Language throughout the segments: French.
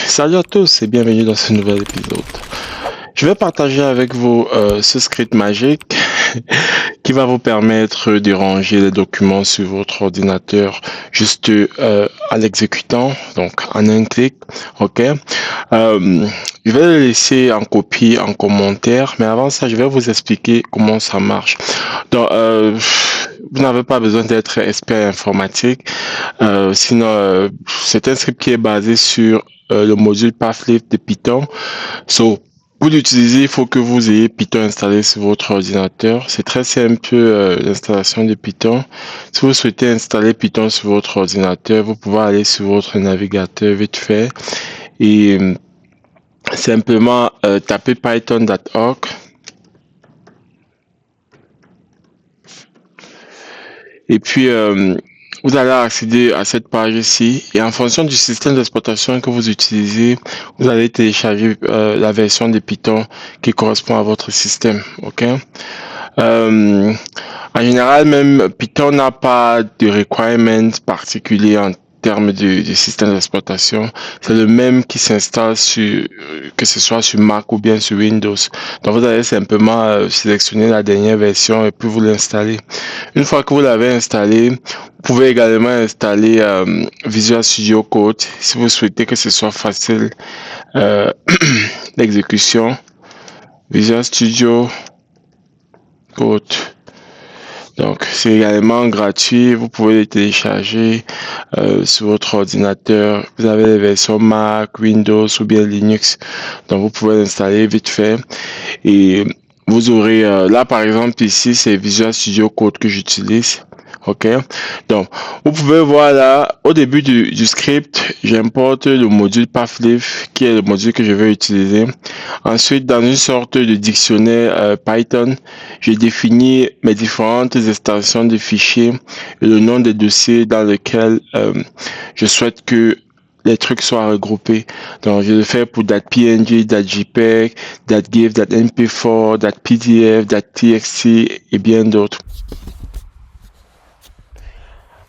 Salut à tous et bienvenue dans ce nouvel épisode. Je vais partager avec vous ce script magique qui va vous permettre de ranger les documents sur votre ordinateur juste en l'exécutant, donc en un clic, ok. Je vais le laisser en copie, en commentaire, mais avant ça, je vais vous expliquer comment ça marche. Donc, vous n'avez pas besoin d'être expert informatique, sinon c'est un script qui est basé sur le module Pathlift de Python. So, pour l'utiliser, il faut que vous ayez Python installé sur votre ordinateur. C'est très simple l'installation de Python. Si vous souhaitez installer Python sur votre ordinateur, vous pouvez aller sur votre navigateur vite fait et simplement taper python.org. Et puis, vous allez accéder à cette page ici et en fonction du système d'exploitation que vous utilisez, vous allez télécharger la version de Python qui correspond à votre système. Ok. En général, même Python n'a pas de requirements particuliers en termes de système d'exploitation. C'est le même qui s'installe sur, que ce soit sur Mac ou bien sur Windows. Donc, vous allez simplement sélectionner la dernière version et puis vous l'installer. Une fois que vous l'avez installé, vous pouvez également installer Visual Studio Code si vous souhaitez que ce soit facile l'exécution. Visual Studio Code. Donc, c'est également gratuit. Vous pouvez le télécharger sur votre ordinateur. Vous avez les versions Mac, Windows ou bien Linux. Donc, vous pouvez l'installer vite fait. Et vous aurez, là par exemple, ici, c'est Visual Studio Code que j'utilise. Ok, donc vous pouvez voir là au début du script, j'importe le module Pathlift qui est le module que je vais utiliser. Ensuite, dans une sorte de dictionnaire Python, je définis mes différentes extensions de fichiers et le nom des dossiers dans lesquels je souhaite que les trucs soient regroupés. Donc, je le fais pour .png, .jpeg, .gif, .mp4, .pdf, .txt et bien d'autres.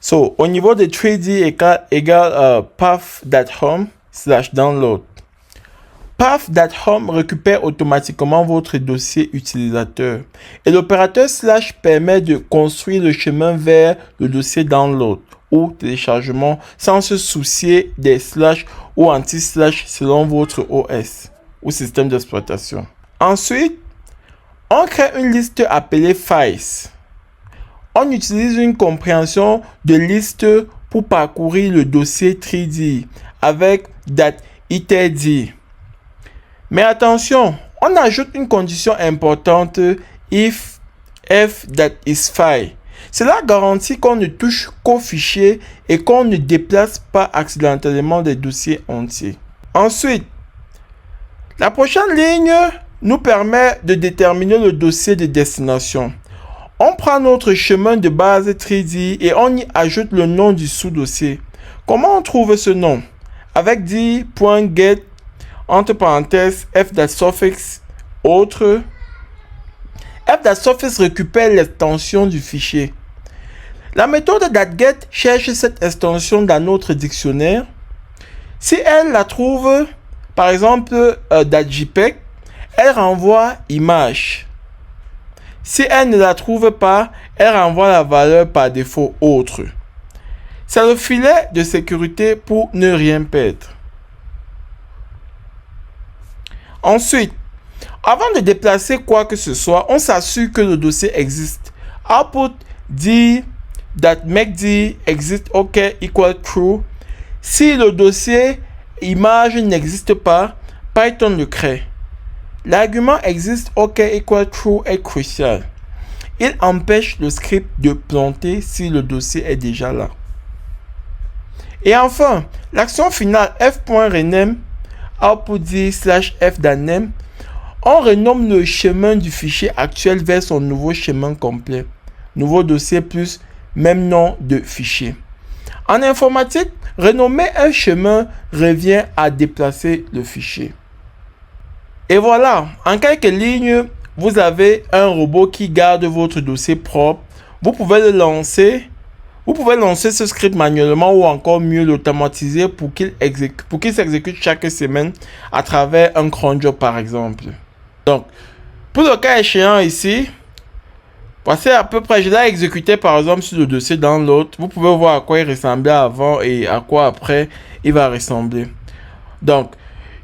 So, au niveau de 3D égale path.home/download. Path.home récupère automatiquement votre dossier utilisateur et l'opérateur slash permet de construire le chemin vers le dossier download ou téléchargement sans se soucier des slash ou anti-slash selon votre OS ou système d'exploitation. Ensuite, on crée une liste appelée files. On utilise une compréhension de liste pour parcourir le dossier 3D avec .itd. Mais attention, on ajoute une condition importante if f.isFile. Cela garantit qu'on ne touche qu'au fichier et qu'on ne déplace pas accidentellement des dossiers entiers. Ensuite, la prochaine ligne nous permet de déterminer le dossier de destination. On prend notre chemin de base 3D et on y ajoute le nom du sous-dossier. Comment on trouve ce nom? Avec d.get entre parenthèses f.suffix autre. f.suffix récupère l'extension du fichier. La méthode .get cherche cette extension dans notre dictionnaire. Si elle la trouve, par exemple .jpeg, elle renvoie image. Si elle ne la trouve pas, elle renvoie la valeur par défaut autre. C'est le filet de sécurité pour ne rien perdre. Ensuite, avant de déplacer quoi que ce soit, on s'assure que le dossier existe. Output d.make exist OK equal true. Si le dossier image n'existe pas, Python le crée. L'argument existe OK equal true est crucial. Il empêche le script de planter si le dossier est déjà là. Et enfin, l'action finale f.rename output d/f.name, on renomme le chemin du fichier actuel vers son nouveau chemin complet. Nouveau dossier plus même nom de fichier. En informatique, renommer un chemin revient à déplacer le fichier. Et voilà, en quelques lignes, vous avez un robot qui garde votre dossier propre. Vous pouvez le lancer Vous pouvez lancer ce script manuellement ou encore mieux l'automatiser pour qu'il s'exécute chaque semaine à travers un cron job par exemple. Donc, pour le cas échéant ici, voici à peu près, je l'ai exécuté par exemple sur le dossier download. Vous pouvez voir à quoi il ressemblait avant et à quoi après il va ressembler. Donc,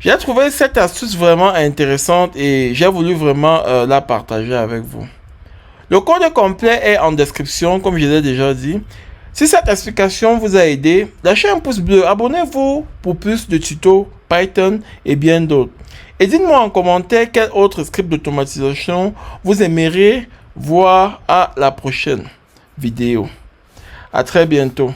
j'ai trouvé cette astuce vraiment intéressante et j'ai voulu vraiment la partager avec vous. Le code complet est en description, comme je l'ai déjà dit. Si cette explication vous a aidé, lâchez un pouce bleu, abonnez-vous pour plus de tutos Python et bien d'autres. Et dites-moi en commentaire quel autre script d'automatisation vous aimeriez voir à la prochaine vidéo. À très bientôt.